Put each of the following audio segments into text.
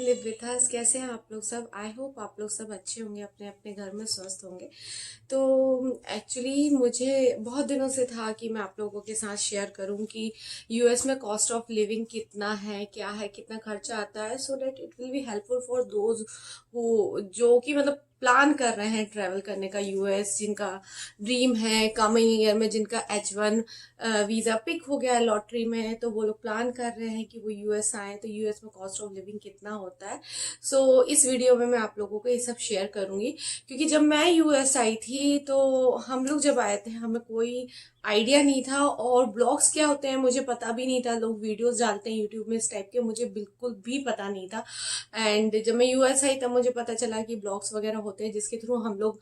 Live with us. कैसे हैं आप लोग सब? आई होप आप लोग सब अच्छे होंगे, अपने अपने घर में स्वस्थ होंगे। तो एक्चुअली मुझे बहुत दिनों से था कि मैं आप लोगों के साथ शेयर करूं कि यूएस में कॉस्ट ऑफ लिविंग कितना है, क्या है, कितना खर्चा आता है, so that it will be helpful for those who जो कि मतलब प्लान कर रहे हैं ट्रैवल करने का यूएस, जिनका ड्रीम है कमिंग ईयर में, जिनका H1 वीजा पिक हो गया है लॉटरी में, तो वो लोग प्लान कर रहे हैं कि वो यूएस आए। तो यूएस में कॉस्ट ऑफ लिविंग कितना होता है, सो इस वीडियो में मैं आप लोगों को ये सब शेयर करूंगी। क्योंकि जब मैं यूएस आई थी तो हम लोग जब आए थे हमें कोई आइडिया नहीं था, और ब्लॉग्स क्या होते हैं मुझे पता भी नहीं था। लोग वीडियोस डालते हैं यूट्यूब में इस टाइप के, मुझे बिल्कुल भी पता नहीं था। एंड जब मैं यूएस आई तब मुझे पता चला कि ब्लॉग्स वगैरह होते हैं जिसके थ्रू हम लोग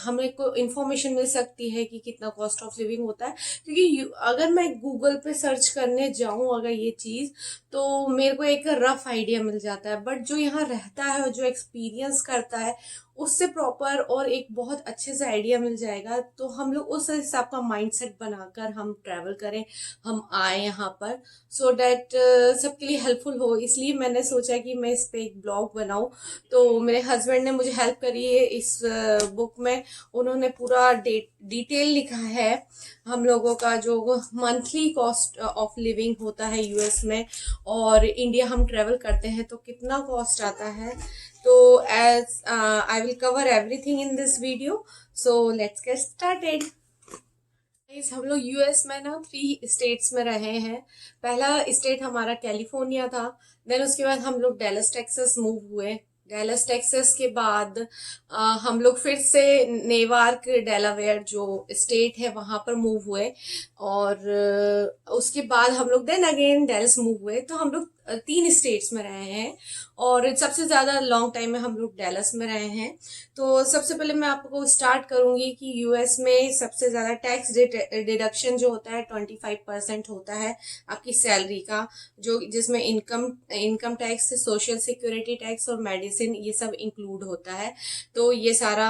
हमें को इन्फॉर्मेशन मिल सकती है कि कितना कॉस्ट ऑफ लिविंग होता है। क्योंकि अगर मैं गूगल पे सर्च करने जाऊं अगर ये चीज, तो मेरे को एक रफ आइडिया मिल जाता है, बट जो यहाँ रहता है और जो एक्सपीरियंस करता है उससे प्रॉपर और एक बहुत अच्छे से आइडिया मिल जाएगा। तो हम लोग उस हिसाब का माइंडसेट बनाकर हम ट्रैवल करें, हम आए यहाँ पर, सो डैट सबके लिए हेल्पफुल हो। इसलिए मैंने सोचा कि मैं इस पे एक ब्लॉग बनाऊं। तो मेरे हस्बैंड ने मुझे हेल्प करी है इस बुक में। उन्होंने पूरा डिटेल लिखा है हम लोगों का जो मंथली कॉस्ट ऑफ लिविंग होता है यूएस में, और इंडिया हम ट्रेवल करते हैं तो कितना कॉस्ट आता है। तो as I will cover everything in this video, so let's get started. हम लोग यूएस में ना 3 स्टेट्स में रहे हैं। पहला स्टेट हमारा कैलिफोर्निया था, देन उसके बाद हम लोग डेलस टेक्सास मूव हुए। डेलस टेक्सास के बाद हम लोग फिर से नेवार्क डेलावेयर जो स्टेट है वहां पर मूव हुए, और उसके बाद हम लोग देन अगेन डेलस मूव हुए। तो हम लोग 3 स्टेट्स में रहे हैं, और सबसे ज्यादा लॉन्ग टाइम में हम लोग डेलस में रहे हैं। तो सबसे पहले मैं आपको स्टार्ट करूंगी कि यूएस में सबसे ज्यादा टैक्स डिडक्शन जो होता है 25% होता है आपकी सैलरी का, जो जिसमें income tax, social security tax और मेडिसिन ये सब इंक्लूड होता है। तो ये सारा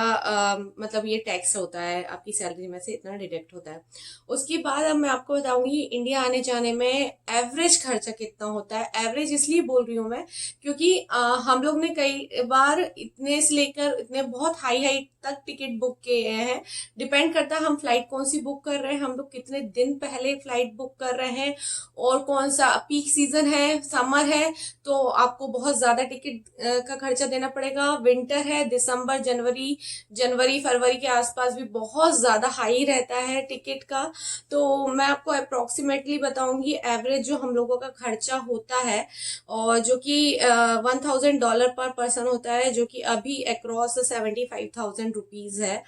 मतलब ये टैक्स होता है आपकी सैलरी में से, इतना डिडक्ट होता है। उसके बाद अब मैं आपको बताऊंगी इंडिया आने जाने में एवरेज खर्चा कितना होता है। एवरेज इसलिए बोल रही हूँ मैं क्योंकि हम लोग ने कई बार इतने से लेकर इतने बहुत हाई हाई तक टिकट बुक किए हैं। डिपेंड करता है हम फ्लाइट कौन सी बुक कर रहे हैं, हम लोग कितने दिन पहले फ्लाइट बुक कर रहे हैं, और कौन सा पीक सीजन है, समर है तो आपको बहुत ज्यादा टिकट का खर्चा देना पड़ेगा। विंटर है, दिसंबर जनवरी जनवरी फरवरी के आसपास भी बहुत ज्यादा हाई रहता है टिकट का। तो मैं आपको अप्रोक्सीमेटली बताऊंगी एवरेज जो हम लोगों का खर्चा होता है, और जो कि $1000 पर पर्सन होता है, जो कि अभी अक्रॉस 75,000 रुपीज है।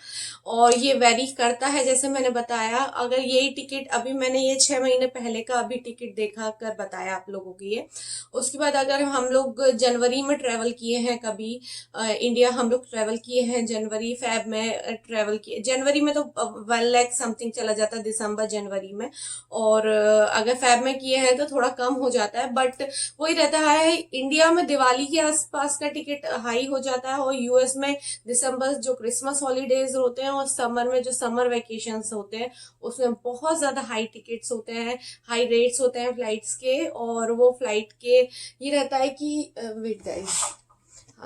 और ये वेरी करता है, जैसे मैंने बताया। अगर यही टिकट अभी मैंने ये 6 महीने पहले का अभी टिकट देखा कर बताया आप लोगों को ये। उसके बाद अगर हम लोग जनवरी में ट्रेवल किए हैं कभी इंडिया, हम लोग ट्रेवल किए हैं जनवरी फेब में ट्रेवल किए। जनवरी में तो 1 लाख समथिंग चला जाता है, दिसंबर जनवरी में। और अगर फेब में किए हैं तो थोड़ा कम हो जाता है, बट वही रहता है। इंडिया में दिवाली के आसपास का टिकट हाई हो जाता है, और यूएस में दिसंबर जो क्रिसमस हॉलीडेज होते हैं और समर में जो समर वेकेशंस होते हैं उसमें बहुत ज्यादा हाई टिकट्स होते हैं, हाई रेट्स होते हैं फ्लाइट्स के। और वो फ्लाइट के ये रहता है कि वेट गाइस,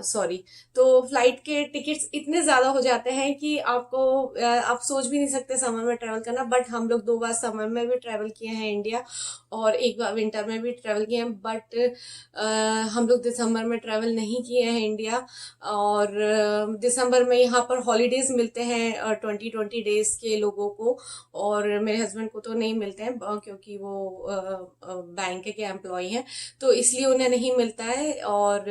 सॉरी, तो फ्लाइट के टिकट्स इतने ज्यादा हो जाते हैं कि आपको आप सोच भी नहीं सकते समर में ट्रेवल करना। बट हम लोग 2 बार समर में भी ट्रेवल किए हैं इंडिया, और एक बार विंटर में भी ट्रेवल किए हैं, बट हम लोग दिसंबर में ट्रेवल नहीं किए हैं इंडिया। और दिसंबर में यहाँ पर हॉलीडेज मिलते हैं 20-20 डेज के लोगों को, और मेरे हस्बैंड को तो नहीं मिलते हैं क्योंकि वो बैंक के एम्प्लॉय हैं, तो इसलिए उन्हें नहीं मिलता है। और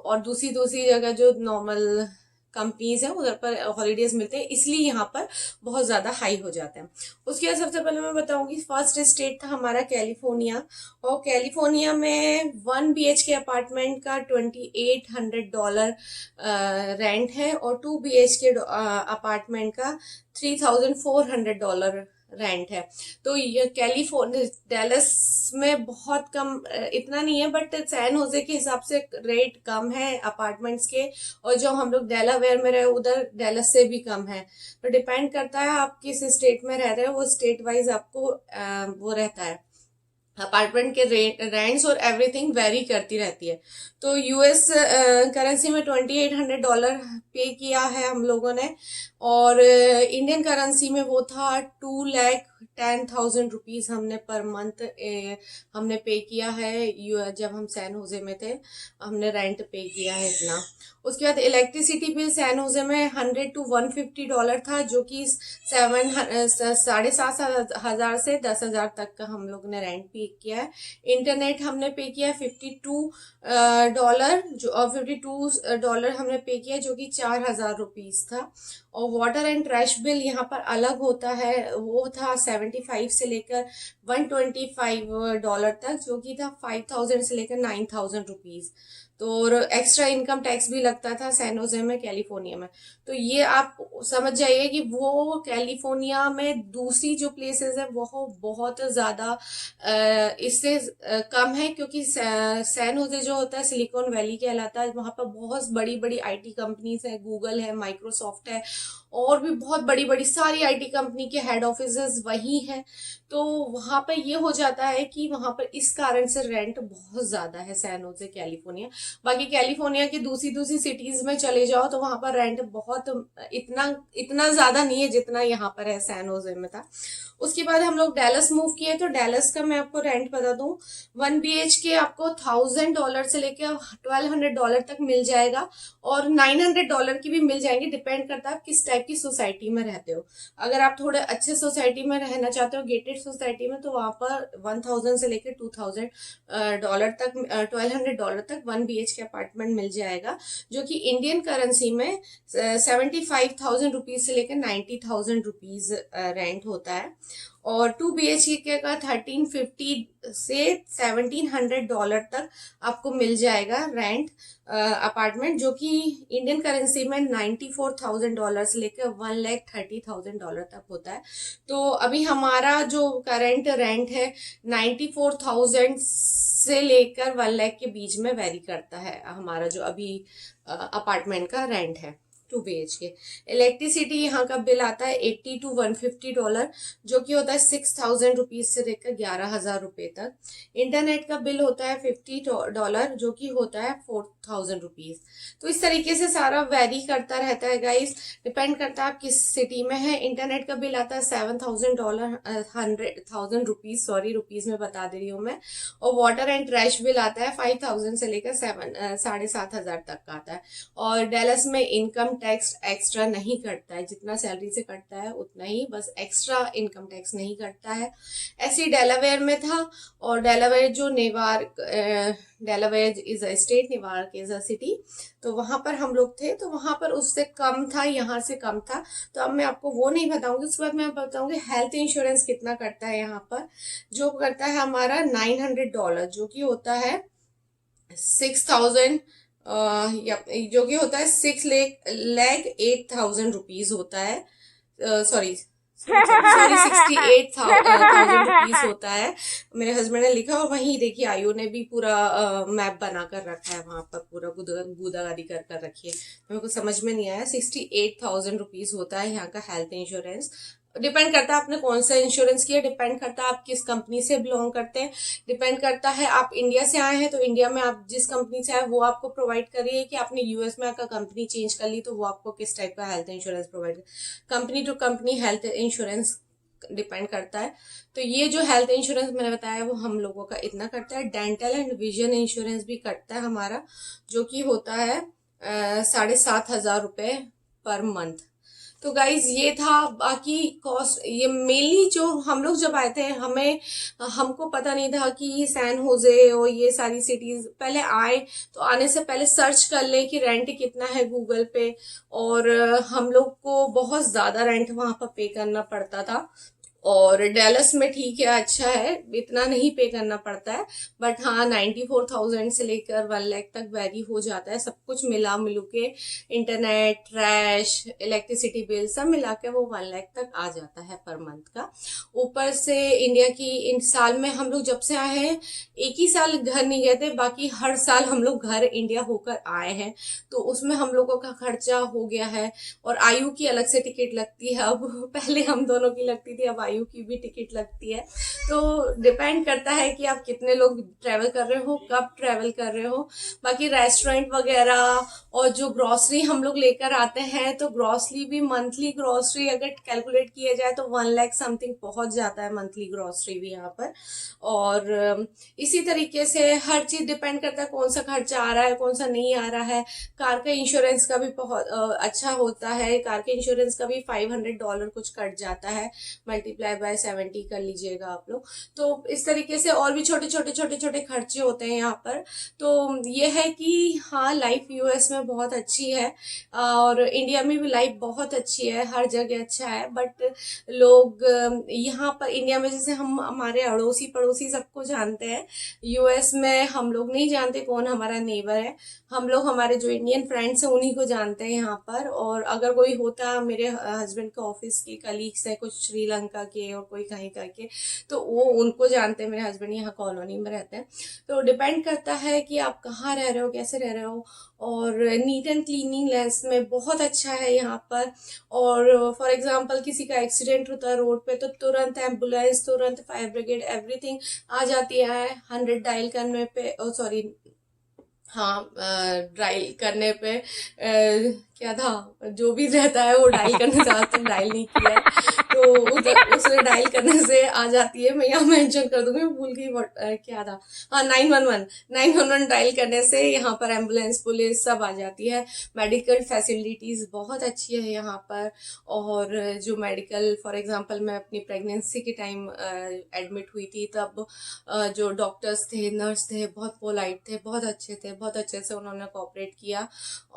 और दूसरी दूसरी जगह जो नॉर्मल कंपनीज है उधर पर हॉलीडेज मिलते हैं, इसलिए यहाँ पर बहुत ज्यादा हाई हो जाते हैं। उसके बाद सबसे पहले मैं बताऊंगी, फर्स्ट स्टेट था हमारा कैलिफोर्निया, और कैलिफोर्निया में 1 BHK अपार्टमेंट का $2800 रेंट है, और 2 BHK अपार्टमेंट का $3400 रेंट है। तो ये कैलिफोर्निया डेलस में बहुत कम, इतना नहीं है, बट सैन होजे के हिसाब से रेट कम है अपार्टमेंट्स के, और जो हम लोग डेलावेयर में रहे उधर डेलस से भी कम है। तो डिपेंड करता है आप किस स्टेट में रह रहे हो, वो स्टेट वाइज आपको वो रहता है अपार्टमेंट के रेंट्स और एवरीथिंग वेरी करती रहती है। तो यूएस करेंसी में $2800 पे किया है हम लोगों ने, और इंडियन करेंसी में वो था 2,10,000 रुपीज हमने पर मंथ हमने पे किया है। जब हम सैन होजे में थे हमने रेंट पे किया है इतना। उसके बाद इलेक्ट्रिसिटी बिल सैन होजे में $100 to $150 था, जो कि 7,500 से 10,000 तक का हम लोग ने रेंट पे किया है। इंटरनेट हमने पे किया है $52 जो, और $52 हमने पे किया जो कि 4,000 रुपीज था। और वाटर एंड ट्रैश बिल यहाँ पर अलग होता है, वो था 75 से लेकर $125 तक, जो कि था 5,000 से लेकर 9,000 रुपीज। तो एक्स्ट्रा इनकम टैक्स भी लगता था सैन होजे में, कैलिफोर्निया में। तो ये आप समझ जाइए कि वो कैलिफोर्निया में दूसरी जो प्लेसेस है वो बहुत ज़्यादा इससे कम है, क्योंकि सैन होजे जो होता है सिलिकॉन वैली कहलाता है। वहाँ पर बहुत बड़ी बड़ी आईटी कंपनीज है, गूगल है, माइक्रोसॉफ्ट है, और भी बहुत बड़ी बड़ी सारी आईटी कंपनी के हेड ऑफिसेस वही हैं। तो वहां पर ये हो जाता है कि वहां पर इस कारण से रेंट बहुत ज्यादा है सैन होजे कैलिफोर्निया। बाकी कैलिफोर्निया की दूसरी दूसरी सिटीज में चले जाओ तो वहां पर रेंट बहुत इतना इतना ज्यादा नहीं है जितना यहाँ पर है सैन होजे में था। उसके बाद हम लोग डैलस मूव किए, तो डैलस का मैं आपको रेंट बता दूं, 1 BHK आपको $1,000 से लेकर $1,200 तक मिल जाएगा, और $900 की भी मिल जाएंगे, डिपेंड करता है आप किस टाइप की सोसाइटी में रहते हो। अगर आप थोड़े अच्छे सोसाइटी में रहना चाहते हो, गेटेड सोसाइटी में, तो वहां पर 1,000 से लेकर $2,000 तक, $1,200 तक 1 BHK अपार्टमेंट मिल जाएगा, जो कि इंडियन करेंसी में 75,000 रुपीज से लेकर 90,000 रुपीज रेंट होता है। और 2 BHK का 1,350 से $1,700 तक आपको मिल जाएगा रेंट अपार्टमेंट, जो कि इंडियन करेंसी में $94,000 से लेकर $1,30,000 तक होता है। तो अभी हमारा जो करंट रेंट है 94,000 से लेकर 1 लाख के बीच में वेरी करता है हमारा जो अभी अपार्टमेंट का रेंट है 2 BHK। इलेक्ट्रिसिटी यहाँ का बिल आता है $80 to $150, जो कि होता है 6,000 रुपीज से लेकर 11,000 रुपए तक। इंटरनेट का बिल होता है $50, जो कि होता है 4,000 रुपीज। तो इस तरीके से सारा वेरी करता रहता है गाइस, डिपेंड करता है आप किस सिटी में है। इंटरनेट का बिल आता है $7,000 100,000 रुपीज, सॉरी रुपीज में बता दे रही हूँ मैं। और वाटर एंड ट्रैश बिल आता है 5,000 से लेकर 7,500 तक का आता है। और डेलस में इनकम टैक्स एक्स्ट्रा नहीं कटता है, जितना सैलरी से कटता है उतना ही, बस एक्स्ट्रा इनकम टैक्स नहीं कटता है। ऐसे ही डेलावेयर में था, और डेलावेयर जो Delaware is a state, Newark is a city, तो वहां पर हम लोग थे, तो वहां पर उससे कम था, यहाँ से कम था। तो अब मैं आपको वो नहीं बताऊंगी, उसके बाद मैं बताऊंगी हेल्थ इंश्योरेंस कितना करता है यहाँ पर। जो करता है हमारा $900, जो कि होता है 6,000 जो कि होता है 6,08,000 रुपीज होता है, सॉरी 68,000 रुपीज होता है। मेरे हस्बैंड ने लिखा, और वहीं देखिए आयु ने भी पूरा मैप बना कर रखा है, वहां पर पूरा गुदागादी कर कर रखी है। मेरे को समझ में नहीं आया। 68,000 रुपीज होता है यहाँ का हेल्थ इंश्योरेंस। डिपेंड करता है आपने कौन सा इंश्योरेंस किया, डिपेंड करता है आप किस कंपनी से बिलोंग करते हैं, डिपेंड करता है आप इंडिया से आए हैं तो इंडिया में आप जिस कंपनी से आए वो आपको प्रोवाइड कर रही है, कि आपने यूएस में आकर कंपनी चेंज कर ली तो वो आपको किस टाइप का health insurance provide. Company to company health insurance depend करता है। तो ये जो हेल्थ इंश्योरेंस मैंने बताया वो हम लोगों का इतना करता है। डेंटल एंड विजन इंश्योरेंस भी कटता है हमारा, जो कि होता है 7,500 पर मंथ। तो गाइज ये था। बाकी कॉस्ट ये मेनली जो हम लोग जब आए थे हमको पता नहीं था कि सैन होजे और ये सारी सिटीज, पहले आए तो आने से पहले सर्च कर ले कि रेंट कितना है गूगल पे, और हम लोग को बहुत ज्यादा रेंट वहां पर पे करना पड़ता था। और डेलस में ठीक है, अच्छा है, इतना नहीं पे करना पड़ता है, बट हाँ 94,000 से लेकर 1 लाख तक वेरी हो जाता है, सब कुछ मिला मिलू के, इंटरनेट, ट्रैश, इलेक्ट्रिसिटी बिल सब मिला के वो 1 लाख तक आ जाता है पर मंथ का। ऊपर से इंडिया की इन साल में हम लोग जब से आए हैं एक ही साल घर नहीं गए थे, बाकी हर साल हम लोग घर इंडिया होकर आए हैं, तो उसमें हम लोगों का खर्चा हो गया है। और आयु की अलग से टिकट लगती है अब, पहले हम दोनों की लगती थी, अब आयु जटायु की भी टिकट लगती है। तो डिपेंड करता है कि आप कितने लोग ट्रैवल कर रहे हो, कब ट्रैवल कर रहे हो। बाकी रेस्टोरेंट वगैरह और जो ग्रॉसरी हम लोग लेकर आते हैं, तो ग्रॉसरी भी मंथली ग्रॉसरी अगर कैलकुलेट किया जाए तो 1 लाख समथिंग पहुंच जाता है मंथली ग्रॉसरी भी यहाँ पर। और इसी तरीके से हर चीज डिपेंड करता है कौन सा खर्चा आ रहा है, कौन सा नहीं आ रहा है। कार का इंश्योरेंस का भी बहुत अच्छा होता है। कार के इंश्योरेंस का भी $500 कुछ कट जाता है, मल्टीप्लाई बाय 70 कर लीजिएगा आप लोग। तो इस तरीके से और भी छोटे छोटे छोटे छोटे खर्चे होते हैं यहाँ पर। तो ये है कि हाँ, लाइफ यूएस में बहुत अच्छी है और इंडिया में भी लाइफ बहुत अच्छी है, हर जगह अच्छा है। बट लोग यहाँ पर इंडिया में जैसे हम हमारे अड़ोसी पड़ोसी सबको जानते हैं, यूएस में हम लोग नहीं जानते कौन हमारा नेबर है। हम लोग हमारे जो इंडियन फ्रेंड्स हैं उन्हीं को जानते हैं यहाँ पर। और अगर कोई होता, मेरे हस्बैंड के ऑफिस के कलीग्स है कुछ श्रीलंका के और कोई कहीं करके, तो वो उनको जानते हैं। मेरे हस्बैंड यहाँ कॉलोनी में रहते हैं। तो डिपेंड करता है कि आप कहाँ रह रहे हो, कैसे रह रहे हो। और नीट एंड क्लीनिंगनेस में बहुत अच्छा है यहाँ पर। और फॉर एग्जांपल किसी का एक्सीडेंट होता है रोड पे, तो तुरंत एम्बुलेंस, तुरंत फायर ब्रिगेड, एवरीथिंग आ जाती है 100 डायल करने पे। सॉरी, हाँ, डायल करने पे क्या था, जो भी रहता है वो डायल करने से, आज तक डायल नहीं किया है तो उधर उसमें डायल करने से आ जाती है। मैं यहाँ मेंशन कर दूंगी, भूल गई क्या था, हाँ, 911 डायल करने से यहाँ पर एम्बुलेंस, पुलिस सब आ जाती है। मेडिकल फैसिलिटीज बहुत अच्छी है यहाँ पर। और जो मेडिकल, फॉर एग्जांपल मैं अपनी प्रेगनेंसी के टाइम एडमिट हुई थी, तब जो डॉक्टर्स थे, नर्स थे, बहुत पोलाइट थे, बहुत अच्छे थे, बहुत अच्छे से उन्होंने कोऑपरेट किया।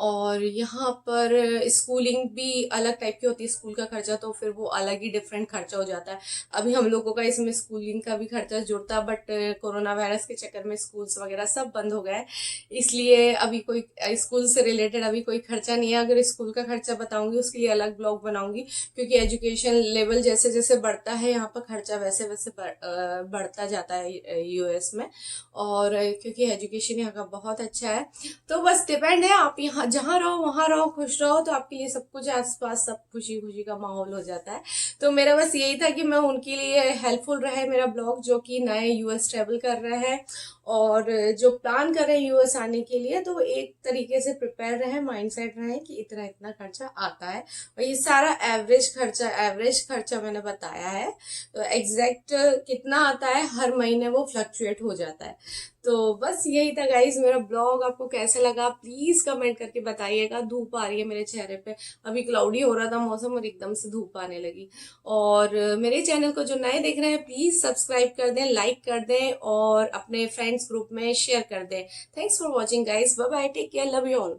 और यहाँ पर स्कूलिंग भी अलग टाइप की होती है, स्कूल का खर्चा तो फिर वो अलग ही डिफरेंट खर्चा हो जाता है। अभी हम लोगों का इसमें स्कूलिंग का भी खर्चा जुड़ता है, बट कोरोना वायरस के चक्कर में स्कूल्स वगैरह सब बंद हो गए, इसलिए अभी कोई स्कूल से रिलेटेड अभी कोई खर्चा नहीं है। अगर स्कूल का खर्चा बताऊंगी उसके लिए अलग ब्लॉग बनाऊंगी, क्योंकि एजुकेशन लेवल जैसे जैसे बढ़ता है यहाँ पर खर्चा वैसे वैसे बढ़ता जाता है यूएस में। और क्योंकि एजुकेशन यहाँ का बहुत अच्छा है, तो बस डिपेंड है, आप यहाँ जहाँ रहो वहां रहो, खुश रहो, तो आपके लिए सब कुछ आसपास सब खुशी खुशी का माहौल हो जाता है। तो मेरा बस यही था कि मैं उनके लिए हेल्पफुल रहे मेरा ब्लॉग, जो कि नए यूएस ट्रेवल कर रहे हैं और जो प्लान कर रहे हैं यूएस आने के लिए, तो एक तरीके से प्रिपेयर रहे, माइंडसेट रहे कि इतना इतना खर्चा आता है। और ये सारा एवरेज खर्चा मैंने बताया है। तो एग्जैक्ट कितना आता है हर महीने वो फ्लक्चुएट हो जाता है। तो बस यही था गाइज मेरा ब्लॉग। आपको कैसा लगा प्लीज कमेंट करके बताइएगा। धूप आ रही है मेरे चेहरे पे, अभी क्लाउडी हो रहा था मौसम और एकदम से धूप आने लगी। और मेरे चैनल को जो नए देख रहे हैं प्लीज सब्सक्राइब कर दें, लाइक कर दें और अपने फ्रेंड्स ग्रुप में शेयर कर दें। Thanks for watching guys, bye bye, take care, love you all.